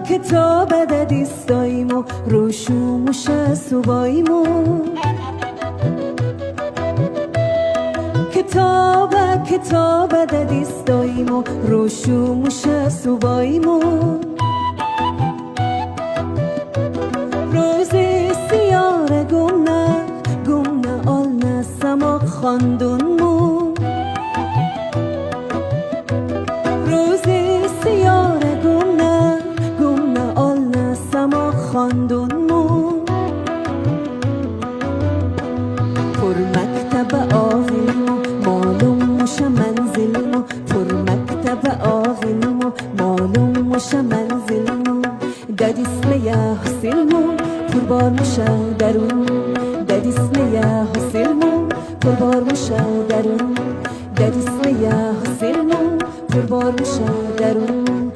کتاب ددیستایمو روشوموش سوبایمو کتاب ددیستایمو روشوموش سوبایمو روزی سیاره گمنه آلنه سما خاندونمو روزی سیاره گمنه آلنه سما خاندونمو پر مکتب آقیمو معلوم موش منزلمو پر مکتب آقیمو معلوم موش منزلمو ددیسم یا حسیلمو پربار موشه درون ددیسم یا حسیلمو پربار موشه درون ددیسم یا حسیلمو پربار موشه درون